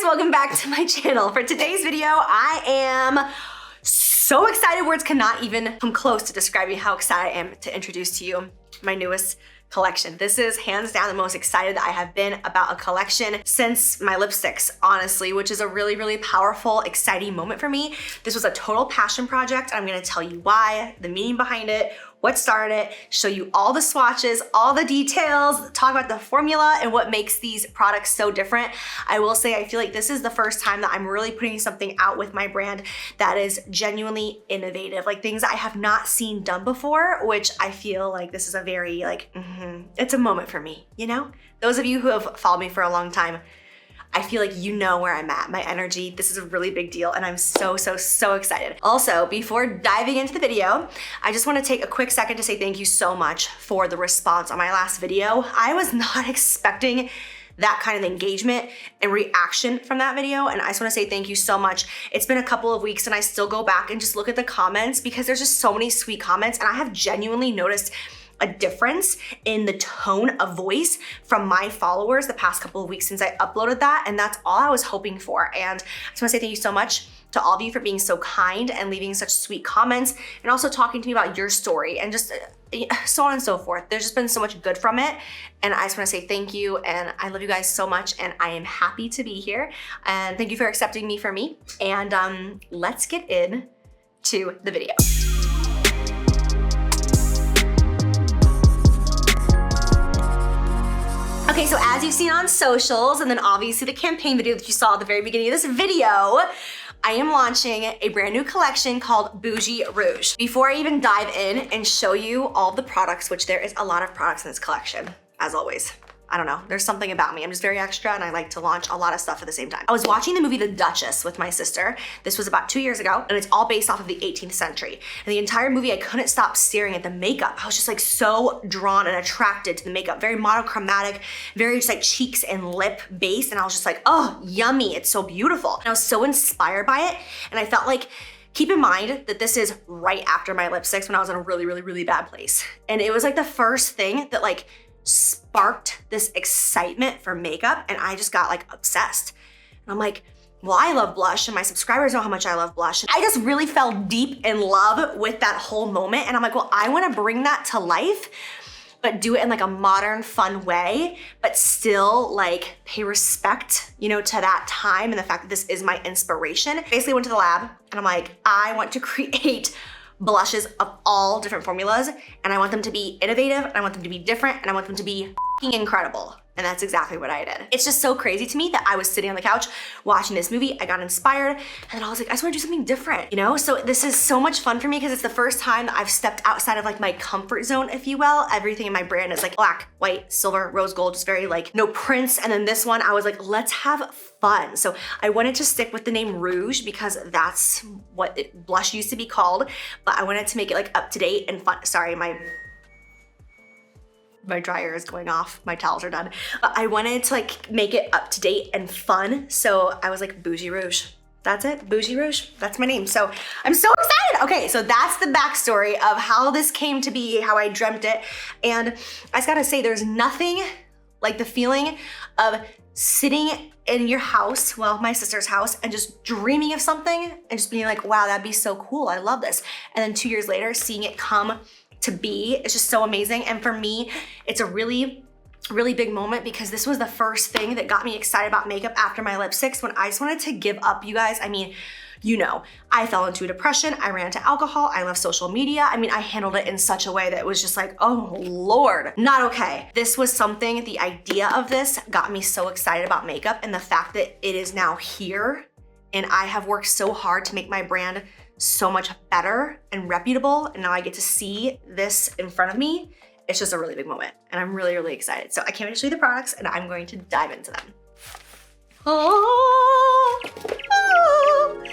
Welcome back to my channel. For today's video, I am so excited words cannot even come close to describing how excited I am to introduce to you my newest collection. This is hands down the most excited I have been about a collection since my lipsticks, honestly, which is a really, really powerful, exciting moment for me. This was a total passion project. I'm gonna tell you why, the meaning behind it, what started it, show you all the swatches, all the details, talk about the formula and what makes these products so different. I will say, I feel like this is the first time that I'm really putting something out with my brand that is genuinely innovative, like things I have not seen done before, which I feel like this is a very it's a moment for me, you know? Those of you who have followed me for a long time, I feel like you know where I'm at, my energy. This is a really big deal and I'm so excited. Also, before diving into the video, I just wanna take a quick second to say thank you so much for the response on my last video. I was not expecting that kind of engagement and reaction from that video, and I just wanna say thank you so much. It's been a couple of weeks and I still go back and just look at the comments because there's just so many sweet comments, and I have genuinely noticed a difference in the tone of voice from my followers the past couple of weeks since I uploaded that, and that's all I was hoping for. And I just wanna say thank you so much to all of you for being so kind and leaving such sweet comments, and also talking to me about your story and just so on and so forth. There's just been so much good from it, and I just wanna say thank you, and I love you guys so much, and I am happy to be here, and thank you for accepting me for me. And let's get in to the video. Okay, so as you've seen on socials, and then obviously the campaign video that you saw at the very beginning of this video, I am launching a brand new collection called Bougie Rouge. Before I even dive in and show you all the products, which there is a lot of products in this collection, as always. I don't know, there's something about me. I'm just very extra and I like to launch a lot of stuff at the same time. I was watching the movie The Duchess with my sister. This was about 2 years ago, and it's all based off of the 18th century. And the entire movie, I couldn't stop staring at the makeup. I was just like so drawn and attracted to the makeup. Very monochromatic, very just like cheeks and lip based. And I was just like, oh, yummy, it's so beautiful. And I was so inspired by it. And I felt like, keep in mind that this is right after my lipsticks when I was in a really bad place. And it was like the first thing that like sparked this excitement for makeup, and I just got like obsessed. And I'm like, well, I love blush and my subscribers know how much I love blush. And I just really fell deep in love with that whole moment. And I'm like, well, I wanna bring that to life, but do it in like a modern, fun way, but still like pay respect, you know, to that time and the fact that this is my inspiration. Basically went to the lab and I'm like, I want to create blushes of all different formulas, and I want them to be innovative, and I want them to be different, and I want them to be f***ing incredible. And that's exactly what I did. It's just so crazy to me that I was sitting on the couch watching this movie, I got inspired, and I was like, I just wanna do something different, you know? So this is so much fun for me because it's the first time that I've stepped outside of like my comfort zone, if you will. Everything in my brand is like black, white, silver, rose gold, just very like no prints. And then this one, I was like, let's have fun. So I wanted to stick with the name Rouge because that's what blush used to be called, but I wanted to make it like up to date and fun. Sorry, my dryer is going off, my towels are done. I wanted to like make it up to date and fun. So I was like, Bougie Rouge. That's it, Bougie Rouge, that's my name. So I'm so excited. Okay, so that's the backstory of how this came to be, how I dreamt it. And I just gotta say, there's nothing like the feeling of sitting in your house, well, my sister's house, and just dreaming of something and just being like, wow, that'd be so cool, I love this. And then 2 years later, seeing it come to be, it's just so amazing. And for me, it's a really big moment because this was the first thing that got me excited about makeup after my lipsticks, when I just wanted to give up, you guys. I mean, you know, I fell into a depression, I ran to alcohol, I left social media. I mean, I handled it in such a way that it was just like, oh Lord, not okay. This was something, the idea of this got me so excited about makeup, and the fact that it is now here, and I have worked so hard to make my brand so much better and reputable, and now I get to see this in front of me. It's just a really big moment, and I'm really excited. So I can't wait to show you the products, and I'm going to dive into them. Oh, oh.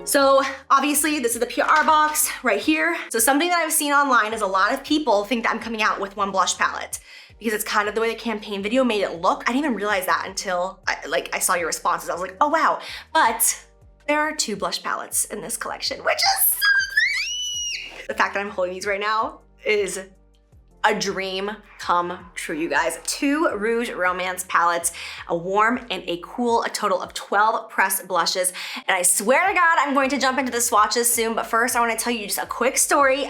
So obviously this is the PR box right here. So something that I've seen online is a lot of people think that I'm coming out with one blush palette because it's kind of the way the campaign video made it look. I didn't even realize that until I saw your responses. I was like, oh wow. But there are 2 blush palettes in this collection, which is so exciting. The fact that I'm holding these right now is a dream come true, you guys. 2 Rouge Romance palettes, a warm and a cool, a total of 12 pressed blushes. And I swear to God, I'm going to jump into the swatches soon, but first I wanna tell you just a quick story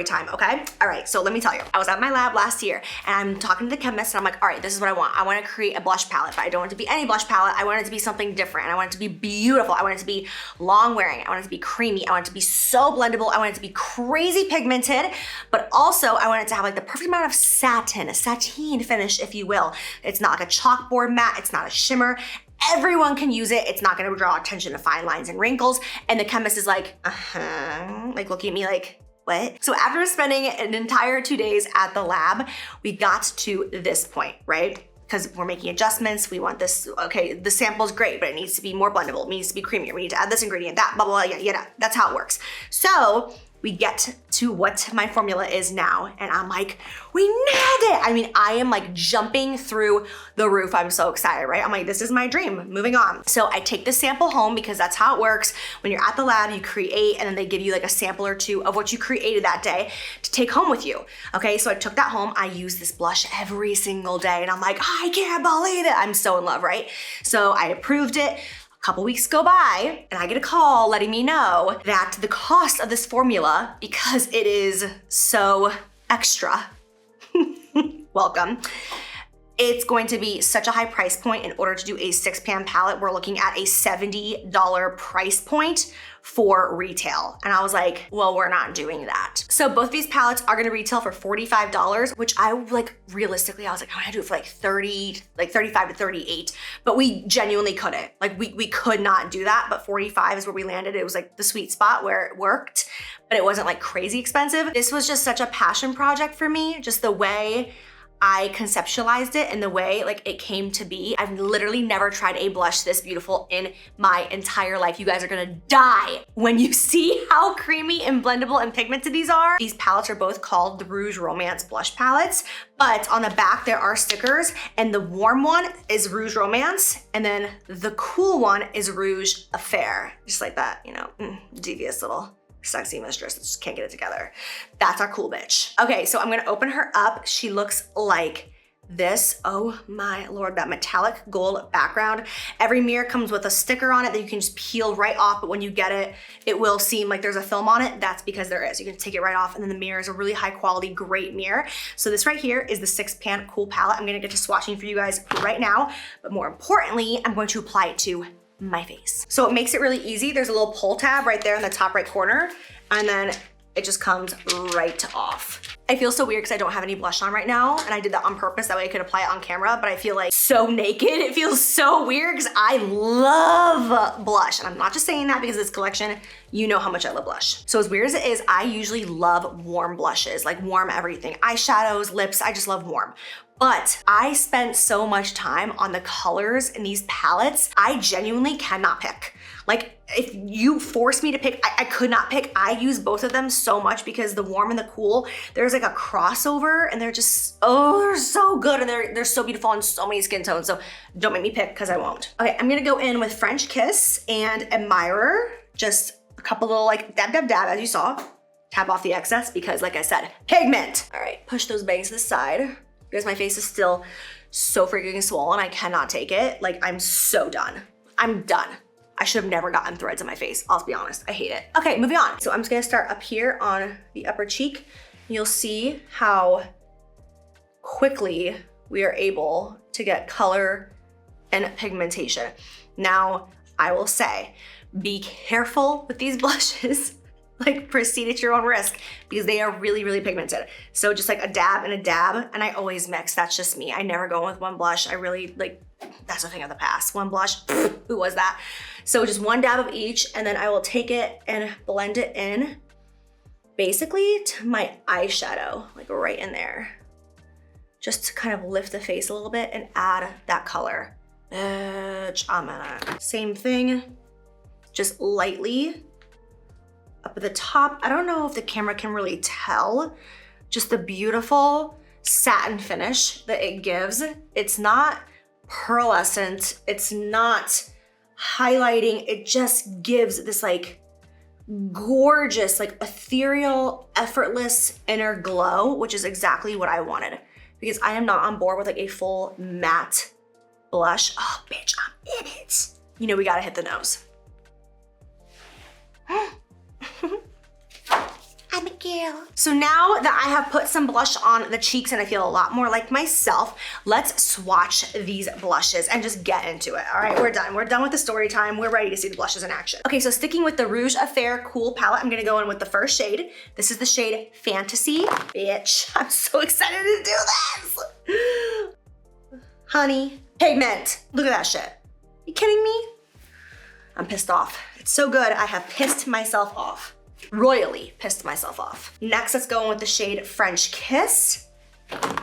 time, okay? All right, so let me tell you. I was at my lab last year and I'm talking to the chemist and I'm like, all right, this is what I want. I wanna create a blush palette, but I don't want it to be any blush palette. I want it to be something different. I want it to be beautiful. I want it to be long wearing. I want it to be creamy. I want it to be so blendable. I want it to be crazy pigmented, but also I want it to have like the perfect amount of satin, a sateen finish, if you will. It's not like a chalkboard matte, it's not a shimmer. Everyone can use it. It's not gonna draw attention to fine lines and wrinkles. And the chemist is like, like looking at me like, what? So after spending an entire 2 days at the lab, we got to this point, right? Because we're making adjustments, we want this, okay, the sample's great, but it needs to be more blendable, it needs to be creamier, we need to add this ingredient, that, blah, blah, blah, yeah, that's how it works. So we get to what my formula is now, and I'm like, we nailed it. I mean, I am like jumping through the roof. I'm so excited, right? I'm like, this is my dream, moving on. So I take the sample home because that's how it works. When you're at the lab, you create, and then they give you like a sample or 2 of what you created that day to take home with you. Okay, so I took that home. I use this blush every single day, and I'm like, I can't believe it. I'm so in love, right? So I approved it. A couple weeks go by and I get a call letting me know that the cost of this formula, because it is so extra, welcome, it's going to be such a high price point. In order to do a 6-pan palette, we're looking at a $70 price point for retail. And I was like, well, we're not doing that. So both these palettes are gonna retail for $45, which I like, realistically, I was like, I'm gonna do it for like 35 to 38, but we genuinely couldn't. Like we could not do that, but 45 is where we landed. It was like the sweet spot where it worked, but it wasn't like crazy expensive. This was just such a passion project for me, just the way I conceptualized it and the way like it came to be. I've literally never tried a blush this beautiful in my entire life. You guys are gonna die when you see how creamy and blendable and pigmented these are. These palettes are both called the Rouge Romance blush palettes, but on the back there are stickers, and the warm one is Rouge Romance, and then the cool one is Rouge Affair. Just like that, you know, devious little sexy mistress that just can't get it together. That's our cool bitch. Okay, so I'm gonna open her up. She looks like this. Oh my Lord, that metallic gold background. Every mirror comes with a sticker on it that you can just peel right off, but when you get it, it will seem like there's a film on it. That's because there is. You can take it right off, and then the mirror is a really high quality, great mirror. So this right here is the 6-pan cool palette. I'm gonna get to swatching for you guys right now, but more importantly, I'm going to apply it to my face. So it makes it really easy. There's a little pull tab right there in the top right corner, and then it just comes right off. I feel so weird because I don't have any blush on right now, and I did that on purpose, that way I could apply it on camera, but I feel like so naked. It feels so weird because I love blush, and I'm not just saying that because of this collection, you know how much I love blush. So as weird as it is, I usually love warm blushes, like warm everything. Eyeshadows, lips, I just love warm. But I spent so much time on the colors in these palettes, I genuinely cannot pick. Like, if you force me to pick, I could not pick. I use both of them so much because the warm and the cool, there's like a crossover, and they're just, oh, they're so good, and they're so beautiful on so many skin tones. So don't make me pick because I won't. Okay, I'm gonna go in with French Kiss and Admirer. Just a couple little like dab, dab, dab, as you saw. Tap off the excess because, like I said, pigment. All right, push those bangs to the side. Because my face is still so freaking swollen, I cannot take it. Like, I'm so done. I'm done. I should have never gotten threads in my face, I'll be honest, I hate it. Okay, moving on. So I'm just gonna start up here on the upper cheek. You'll see how quickly we are able to get color and pigmentation. Now, I will say, be careful with these blushes. Like, proceed at your own risk because they are really, really pigmented. So just like a dab and a dab, and I always mix, that's just me. I never go with one blush. I really, like, that's a thing of the past. One blush, who was that? So just one dab of each, and then I will take it and blend it in basically to my eyeshadow, like right in there. Just to kind of lift the face a little bit and add that color. Same thing, just lightly up at the top. I don't know if the camera can really tell, just the beautiful satin finish that it gives. It's not pearlescent, it's not highlighting, it just gives this like gorgeous, like ethereal, effortless inner glow, which is exactly what I wanted because I am not on board with like a full matte blush. Oh, bitch, I'm in it. You know, we gotta hit the nose. I'm a girl. So now that I have put some blush on the cheeks and I feel a lot more like myself, let's swatch these blushes and just get into it. All right, we're done. We're done with the story time. We're ready to see the blushes in action. Okay, so sticking with the Rouge Affair Cool palette, I'm gonna go in with the first shade. This is the shade Fantasy. Bitch, I'm so excited to do this. Honey, pigment, look at that shit. You kidding me? I'm pissed off. It's so good, I have pissed myself off. Royally pissed myself off. Next, let's go in with the shade French Kiss. I'm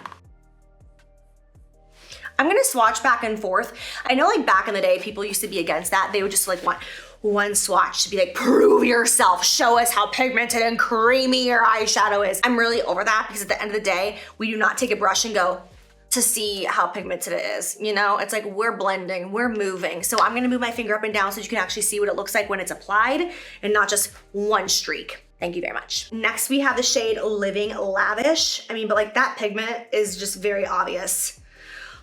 gonna swatch back and forth. I know like back in the day, people used to be against that. They would just like want one swatch to be like, prove yourself, show us how pigmented and creamy your eyeshadow is. I'm really over that because at the end of the day, we do not take a brush and go to see how pigmented it is. You know, it's like we're blending, we're moving. So I'm gonna move my finger up and down so you can actually see what it looks like when it's applied and not just one streak. Thank you very much. Next, we have the shade Living Lavish. I mean, but like that pigment is just very obvious.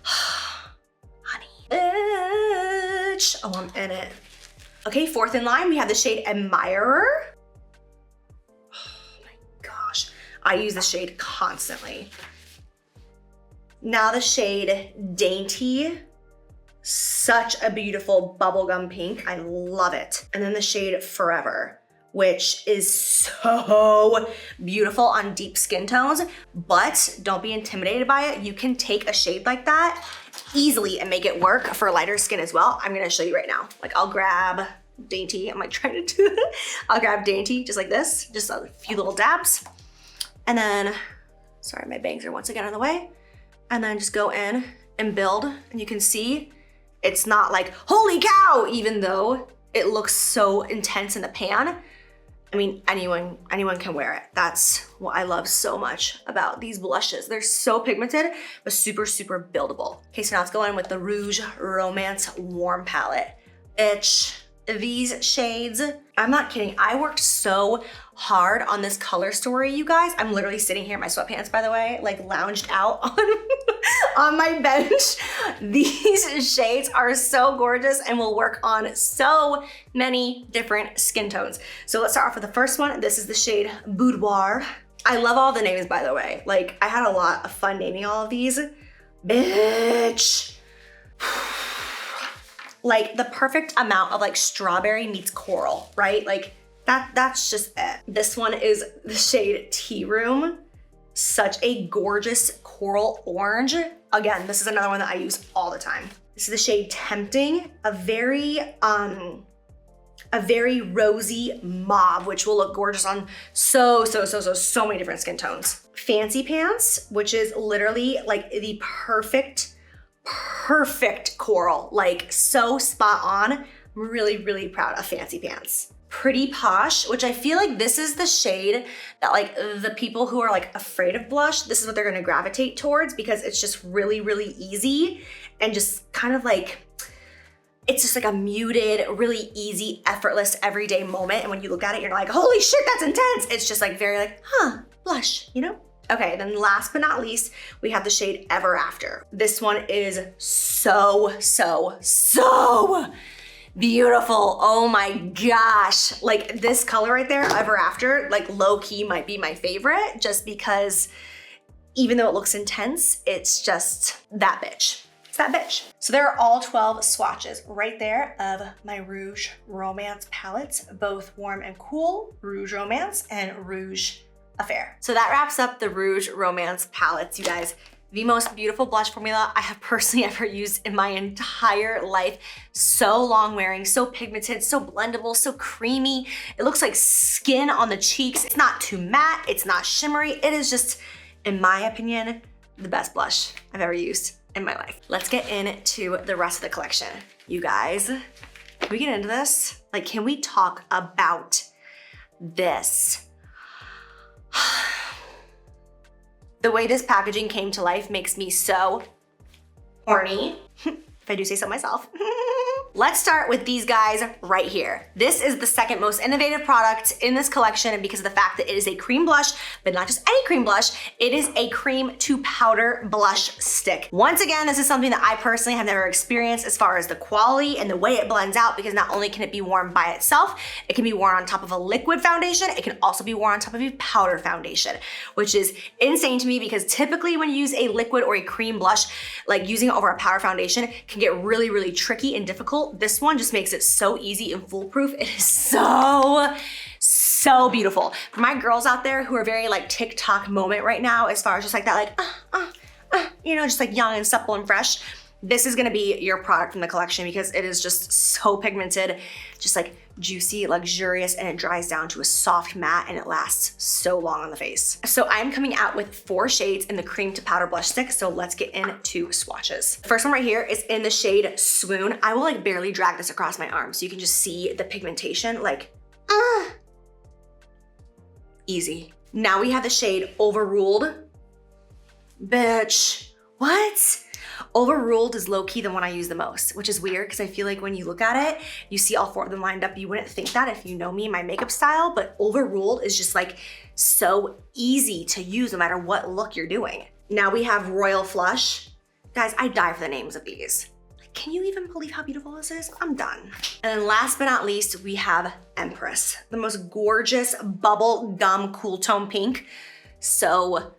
Honey, bitch. Oh, I'm in it. Okay, fourth in line, we have the shade Admirer. Oh my gosh, I use this shade constantly. Now the shade Dainty, such a beautiful bubblegum pink. I love it. And then the shade Forever, which is so beautiful on deep skin tones, but don't be intimidated by it. You can take a shade like that easily and make it work for lighter skin as well. I'm gonna show you right now. Like I'll grab Dainty, I'm like trying to do it. I'll grab Dainty just like this, just a few little dabs. And then, sorry, my bangs are once again in the way. And then just go in and build. And you can see it's not like, holy cow, even though it looks so intense in the pan. I mean, anyone can wear it. That's what I love so much about these blushes. They're so pigmented, but super, super buildable. Okay, so now let's go in with the Rouge Romance Warm Palette. Bitch, these shades, I'm not kidding. I worked so hard on this color story, you guys. I'm literally sitting here in my sweatpants, by the way, like lounged out on my bench. These shades are so gorgeous and will work on so many different skin tones. So let's start off with the first one. This is the shade Boudoir. I love all the names, by the way. Like I had a lot of fun naming all of these. Bitch. Like the perfect amount of like strawberry meets coral, right? Like that's just it. This one is the shade Tea Room. Such a gorgeous coral orange. Again, this is another one that I use all the time. This is the shade Tempting, a very rosy mauve, which will look gorgeous on so many different skin tones. Fancy Pants, which is literally like the perfect coral, like so spot on. I'm really, really proud of Fancy Pants. Pretty Posh, which I feel like this is the shade that like the people who are like afraid of blush, this is what they're gonna gravitate towards because it's just really, really easy and just kind of like, it's just like a muted, really easy, effortless, everyday moment. And when you look at it, you're like, holy shit, that's intense. It's just like very like, huh, blush, you know? Okay, then last but not least, we have the shade Ever After. This one is so beautiful. Oh my gosh. Like this color right there, Ever After, like low key might be my favorite just because even though it looks intense, it's just that bitch. It's that bitch. So there are all 12 swatches right there of my Rouge Romance palettes, both warm and cool, Rouge Romance and Rouge Affair. So that wraps up the Rouge Romance palettes, you guys. The most beautiful blush formula I have personally ever used in my entire life. So long wearing, so pigmented, so blendable, so creamy. It looks like skin on the cheeks. It's not too matte, it's not shimmery. It is just, in my opinion, the best blush I've ever used in my life. Let's get into the rest of the collection. You guys, can we get into this? Like, can we talk about this. The way this packaging came to life makes me so horny, if I do say so myself. Let's start with these guys right here. This is the second most innovative product in this collection because of the fact that it is a cream blush, but not just any cream blush, it is a cream to powder blush stick. Once again, this is something that I personally have never experienced as far as the quality and the way it blends out, because not only can it be worn by itself, it can be worn on top of a liquid foundation, it can also be worn on top of a powder foundation, which is insane to me because typically when you use a liquid or a cream blush, like using it over a powder foundation can get really, really tricky and difficult. This one just makes it so easy and foolproof. It is so beautiful. For my girls out there who are very like TikTok moment right now, as far as just like that, like, you know, just like young and supple and fresh, this is gonna be your product from the collection because it is just so pigmented, just like juicy, luxurious, and it dries down to a soft matte and it lasts so long on the face. So I'm coming out with 4 shades in the cream to powder blush stick. So let's get into swatches. The first one right here is in the shade Swoon. I will like barely drag this across my arm so you can just see the pigmentation, like, easy. Now we have the shade Overruled. Bitch, what? Overruled is low-key the one I use the most, which is weird because I feel like when you look at it, you see all 4 of them lined up. You wouldn't think that if you know me, my makeup style, but Overruled is just like so easy to use no matter what look you're doing. Now we have Royal Flush. Guys, I die for the names of these. Can you even believe how beautiful this is? I'm done. And then last but not least, we have Empress, the most gorgeous bubble gum cool tone pink. So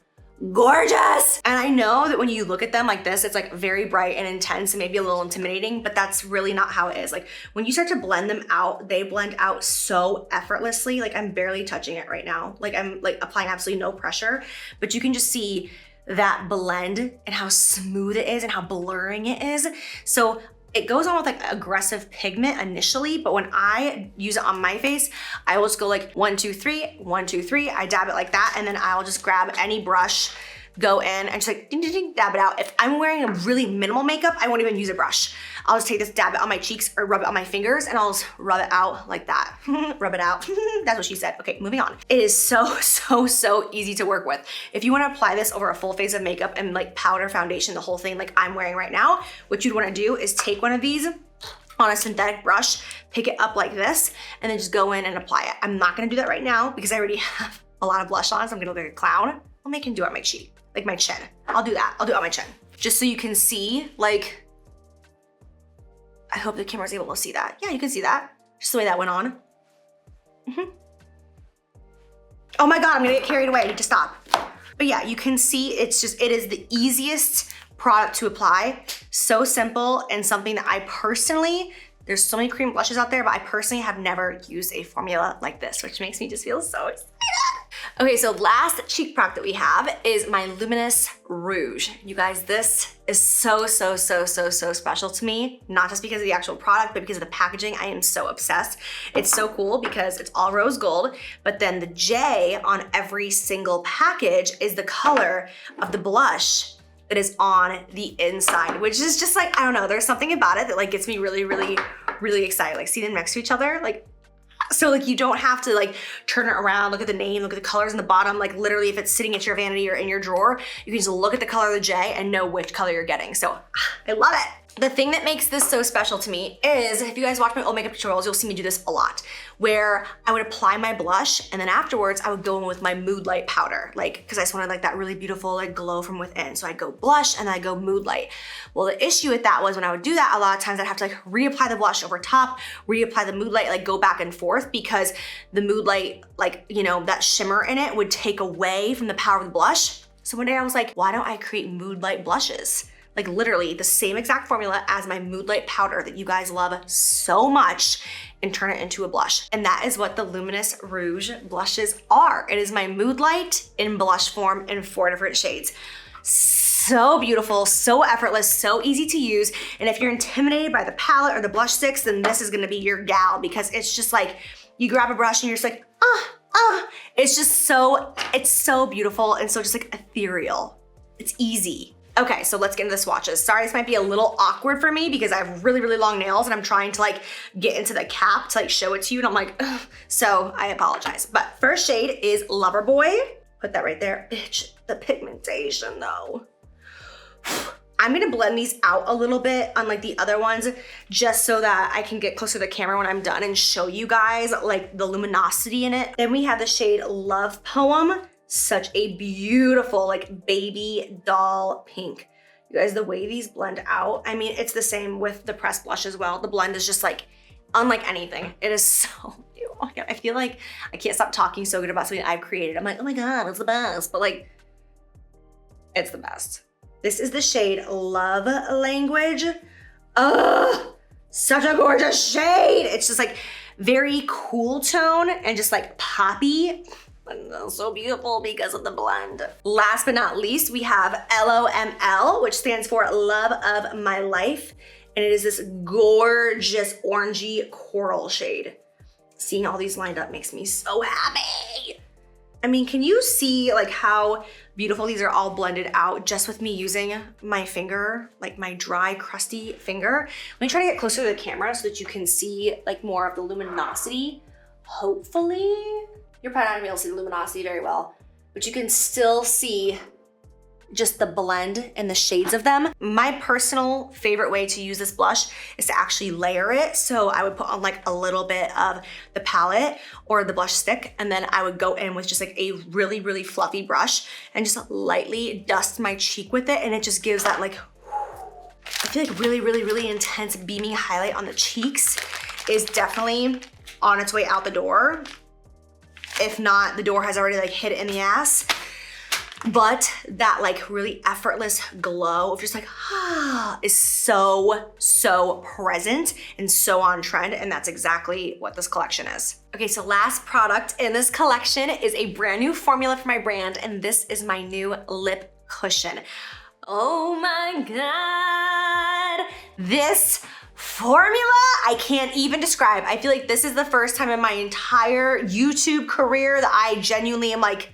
gorgeous. And I know that when you look at them like this, it's like very bright and intense and maybe a little intimidating, but that's really not how it is. Like when you start to blend them out, they blend out so effortlessly. Like I'm barely touching it right now. Like I'm like applying absolutely no pressure, but you can just see that blend and how smooth it is and how blurring it is. So it goes on with like aggressive pigment initially, but when I use it on my face, I will just go like 1, 2, 3, 1, 2, 3. I dab it like that, and then I'll just grab any brush, go in and just like ding, ding, ding, dab it out. If I'm wearing a really minimal makeup, I won't even use a brush. I'll just take this, dab it on my cheeks or rub it on my fingers, and I'll just rub it out like that. Rub it out. That's what she said. Okay, moving on. It is so easy to work with. If you wanna apply this over a full face of makeup and like powder foundation, the whole thing like I'm wearing right now, what you'd wanna do is take one of these on a synthetic brush, pick it up like this, and then just go in and apply it. I'm not gonna do that right now because I already have a lot of blush on, so I'm gonna look like a clown. I'll make him do it on my cheek, like my chin. I'll do that, I'll do it on my chin. Just so you can see, like, I hope the camera's able to see that. Yeah, you can see that. Just the way that went on. Oh my God, I'm gonna get carried away, I need to stop. But yeah, you can see it's just, it is the easiest product to apply. So simple, and something that I personally, there's so many cream blushes out there, but I personally have never used a formula like this, which makes me just feel so excited. Okay, so last cheek product that we have is my Luminous Rouge. You guys, this is so special to me, not just because of the actual product, but because of the packaging. I am so obsessed. It's so cool because it's all rose gold, but then the J on every single package is the color of the blush that is on the inside, which is just like, I don't know, there's something about it that like gets me really excited. Like see them next to each other, like, so like you don't have to like turn it around, look at the name, look at the colors in the bottom. Like literally if it's sitting at your vanity or in your drawer, you can just look at the color of the J and know which color you're getting. So I love it. The thing that makes this so special to me is, if you guys watch my old makeup tutorials, you'll see me do this a lot, where I would apply my blush and then afterwards I would go in with my Mood Light powder, like, cause I just wanted like that really beautiful like glow from within. So I'd go blush and then I'd go Mood Light. Well, the issue with that was when I would do that, a lot of times I'd have to like reapply the blush over top, reapply the Mood Light, like go back and forth because the Mood Light, like, you know, that shimmer in it would take away from the power of the blush. So one day I was like, why don't I create Mood Light blushes? Like literally the same exact formula as my Mood Light powder that you guys love so much, and turn it into a blush. And that is what the Luminous Rouge blushes are. It is my Mood Light in blush form in 4 different shades. So beautiful, so effortless, so easy to use. And if you're intimidated by the palette or the blush sticks, then this is gonna be your gal, because it's just like, you grab a brush and you're just like, it's just so, it's so beautiful and so just like ethereal. It's easy. Okay, so let's get into the swatches. Sorry, this might be a little awkward for me because I have really, really long nails and I'm trying to like get into the cap to like show it to you and I'm like, ugh. So I apologize. But first shade is Loverboy. Put that right there. Bitch, the pigmentation though. I'm gonna blend these out a little bit unlike the other ones just so that I can get closer to the camera when I'm done and show you guys like the luminosity in it. Then we have the shade Love Poem. Such a beautiful like baby doll pink. You guys, the way these blend out, I mean, it's the same with the pressed blush as well. The blend is just like unlike anything. It is so beautiful. Oh my God, I feel like I can't stop talking so good about something I've created. I'm like, oh my God, it's the best. But like, it's the best. This is the shade Love Language. Ugh, such a gorgeous shade. It's just like very cool tone and just like poppy. And so beautiful because of the blend. Last but not least, we have LOML, which stands for Love of My Life. And it is this gorgeous orangey coral shade. Seeing all these lined up makes me so happy. I mean, can you see like how beautiful these are all blended out just with me using my finger, like my dry, crusty finger? Let me try to get closer to the camera so that you can see like more of the luminosity, hopefully. You're probably not gonna be able to see the luminosity very well, but you can still see just the blend and the shades of them. My personal favorite way to use this blush is to actually layer it. So I would put on like a little bit of the palette or the blush stick, and then I would go in with just like a really, really fluffy brush and just lightly dust my cheek with it. And it just gives that like, I feel like really, really, really intense beaming highlight on the cheeks is definitely on its way out the door. If not, the door has already like hit it in the ass. But that like really effortless glow of just like, is so, so present and so on trend. And that's exactly what this collection is. Okay, so last product in this collection is a brand new formula for my brand. And this is my new lip cushion. Oh my God. This formula, I can't even describe. I feel like this is the first time in my entire YouTube career that I genuinely am like,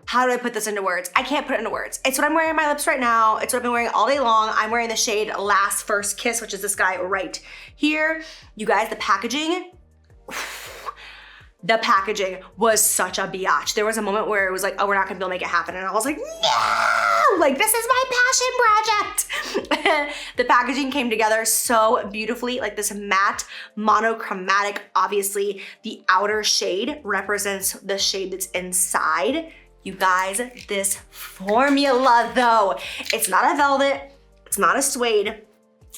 how do I put this into words? I can't put it into words. It's what I'm wearing on my lips right now. It's what I've been wearing all day long. I'm wearing the shade Last First Kiss, which is this guy right here. You guys, the packaging, was such a biatch. There was a moment where it was like, oh, we're not gonna be able to make it happen. And I was like, no, like this is my passion project. The packaging came together so beautifully, like this matte monochromatic. Obviously the outer shade represents the shade that's inside. You guys, this formula though, it's not a velvet, it's not a suede.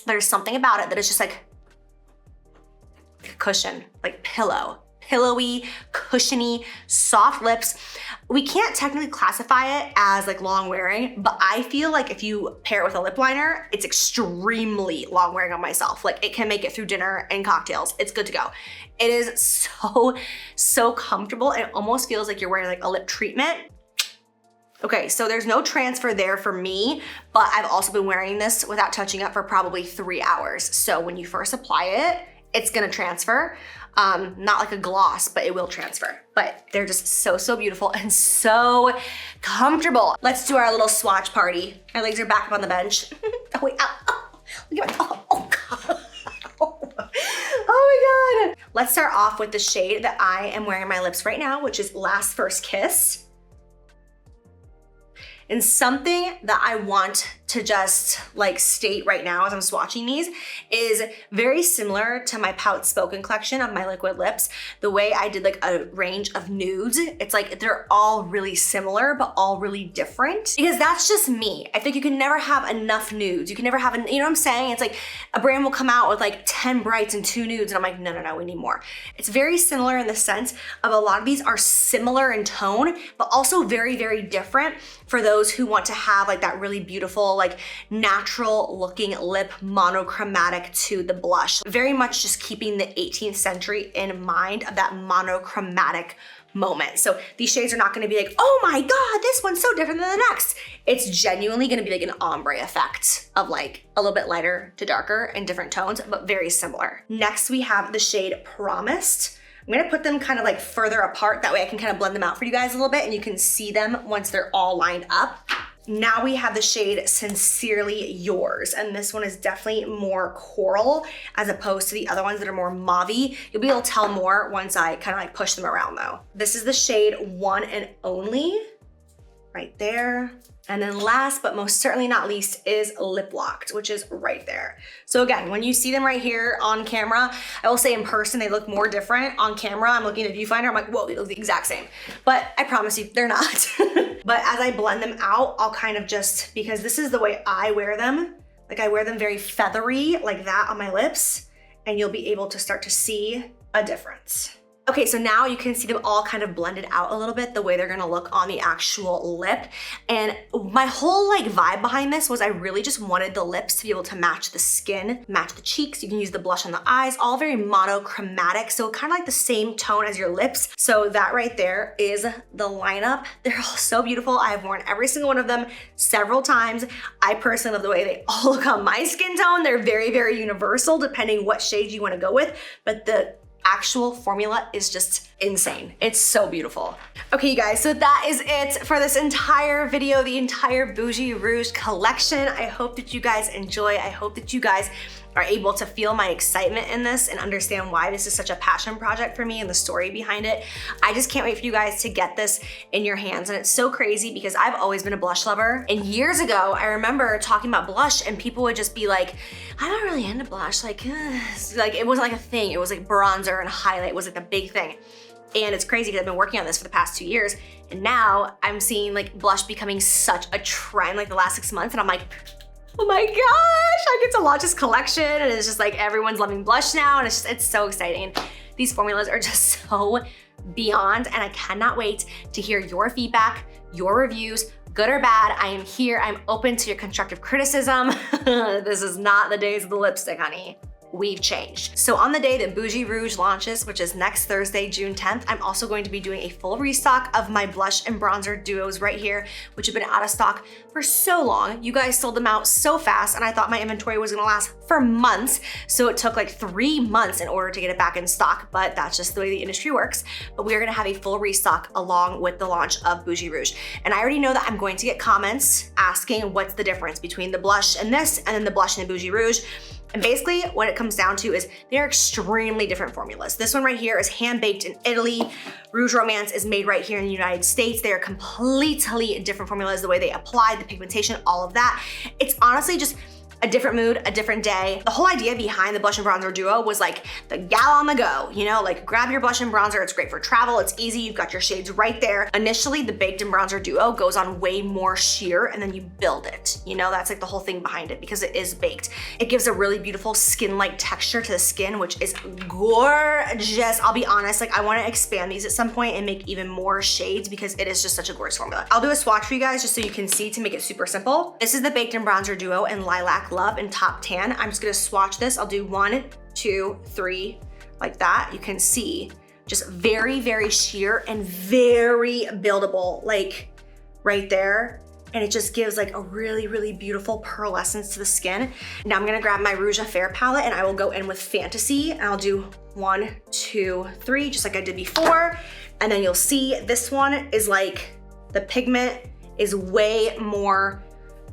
There's something about it that is just like a cushion, like pillowy, cushiony, soft lips. We can't technically classify it as like long wearing, but I feel like if you pair it with a lip liner, it's extremely long wearing on myself. Like it can make it through dinner and cocktails. It's good to go. It is so, so comfortable. And it almost feels like you're wearing like a lip treatment. Okay, so there's no transfer there for me, but I've also been wearing this without touching up for probably 3 hours. So when you first apply it, it's gonna transfer. Not like a gloss, but it will transfer. But they're just so, so beautiful and so comfortable. Let's do our little swatch party. My legs are back up on the bench. Oh wait, look at my, oh God. Oh my God. Let's start off with the shade that I am wearing on my lips right now, which is Last First Kiss. And something that I want to just like state right now as I'm swatching these is very similar to my Pout Spoken collection of my liquid lips. The way I did like a range of nudes, it's like they're all really similar, but all really different because that's just me. I think you can never have enough nudes. You can never have, you know what I'm saying? It's like a brand will come out with like 10 brights and 2 nudes and I'm like, no, we need more. It's very similar in the sense of a lot of these are similar in tone, but also very, very different for those who want to have like that really beautiful, like natural looking lip monochromatic to the blush. Very much just keeping the 18th century in mind of that monochromatic moment. So these shades are not gonna be like, oh my God, this one's so different than the next. It's genuinely gonna be like an ombre effect of like a little bit lighter to darker in different tones, but very similar. Next, we have the shade Promised. I'm gonna put them kind of like further apart. That way I can kind of blend them out for you guys a little bit and you can see them once they're all lined up. Now we have the shade Sincerely Yours, and this one is definitely more coral as opposed to the other ones that are more mauve-y. You'll be able to tell more once I kind of like push them around though. This is the shade One and Only, right there. And then last but most certainly not least is Lip Locked, which is right there. So again, when you see them right here on camera, I will say in person, they look more different. On camera, I'm looking at the viewfinder, I'm like, whoa, they look the exact same. But I promise you, they're not. But as I blend them out, I'll kind of just, because this is the way I wear them, like I wear them very feathery like that on my lips, and you'll be able to start to see a difference. Okay, so now you can see them all kind of blended out a little bit, the way they're gonna look on the actual lip. And my whole like vibe behind this was I really just wanted the lips to be able to match the skin, match the cheeks. You can use the blush on the eyes, all very monochromatic. So kind of like the same tone as your lips. So that right there is the lineup. They're all so beautiful. I've worn every single one of them several times. I personally love the way they all look on my skin tone. They're very, very universal depending what shade you wanna go with. But the actual formula is just insane. It's so beautiful. Okay, you guys, so that is it for this entire video, the entire Bougie Rouge collection. I hope that you guys enjoy. I hope that you guys are able to feel my excitement in this and understand why this is such a passion project for me and the story behind it. I just can't wait for you guys to get this in your hands. And it's so crazy because I've always been a blush lover. And years ago, I remember talking about blush and people would just be like, I'm not really into blush. Like it wasn't like a thing. It was like bronzer and highlight was like the big thing. And it's crazy because I've been working on this for the past 2 years. And now I'm seeing like blush becoming such a trend like the last 6 months. And I'm like, oh my gosh, I get to launch this collection and it's just like everyone's loving blush now and it's so exciting. These formulas are just so beyond and I cannot wait to hear your feedback, your reviews, good or bad. I am here, I'm open to your constructive criticism. This is not the days of the lipstick, honey. We've changed. So on the day that Bougie Rouge launches, which is next Thursday, June 10th, I'm also going to be doing a full restock of my blush and bronzer duos right here, which have been out of stock for so long. You guys sold them out so fast and I thought my inventory was gonna last for months. So it took like 3 months in order to get it back in stock, but that's just the way the industry works. But we are gonna have a full restock along with the launch of Bougie Rouge. And I already know that I'm going to get comments asking what's the difference between the blush and this and then the blush and the Bougie Rouge. And basically what it comes down to is they're extremely different formulas. This one right here is hand-baked in Italy. Rouge Romance is made right here in the United States. They are completely different formulas, the way they apply, the pigmentation, all of that. It's honestly just a different mood, a different day. The whole idea behind the blush and bronzer duo was like the gal on the go, you know, like grab your blush and bronzer. It's great for travel. It's easy. You've got your shades right there. Initially, the baked and bronzer duo goes on way more sheer and then you build it. You know, that's like the whole thing behind it because it is baked. It gives a really beautiful skin-like texture to the skin, which is gorgeous. I'll be honest, like I want to expand these at some point and make even more shades because it is just such a gorgeous formula. I'll do a swatch for you guys just so you can see to make it super simple. This is the baked and bronzer duo in Lilac Love and Top Tan. I'm just gonna swatch this. I'll do 1, 2, 3, like that. You can see just very, very sheer and very buildable, like right there. And it just gives like a really, really beautiful pearlescence to the skin. Now I'm gonna grab my Rouge Affair palette and I will go in with Fantasy and I'll do 1, 2, 3, just like I did before. And then you'll see this one is like, the pigment is way more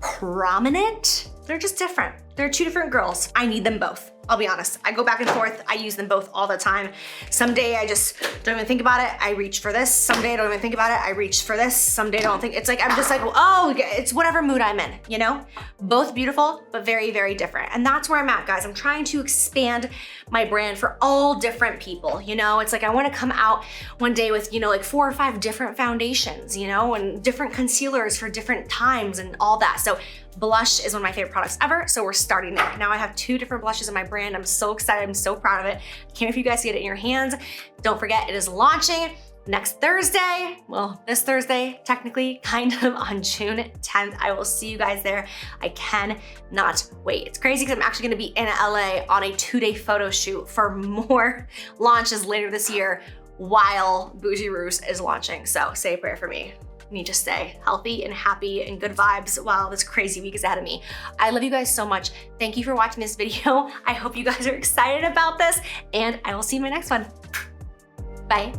prominent. They're just different. They're 2 different girls. I need them both. I'll be honest. I go back and forth. I use them both all the time. Someday I just don't even think about it. I reach for this. Someday I don't even think about it. I reach for this. Someday I don't think. It's like, I'm just like, oh, it's whatever mood I'm in, you know? Both beautiful, but very, very different. And that's where I'm at, guys. I'm trying to expand my brand for all different people, you know? It's like, I wanna come out one day with, you know, like 4 or 5 different foundations, you know, and different concealers for different times and all that. So blush is one of my favorite products ever. So we're starting there. Now I have 2 different blushes in my brand. I'm so excited. I'm so proud of it. Can't wait for you guys to get it in your hands. Don't forget, it is launching next Thursday. Well, this Thursday, technically, kind of on June 10th. I will see you guys there. I cannot wait. It's crazy because I'm actually gonna be in LA on a 2-day photo shoot for more launches later this year while Bougie Rouge is launching. So say a prayer for me. I need to stay healthy and happy and good vibes while this crazy week is ahead of me. I love you guys so much. Thank you for watching this video. I hope you guys are excited about this and I will see you in my next one. Bye.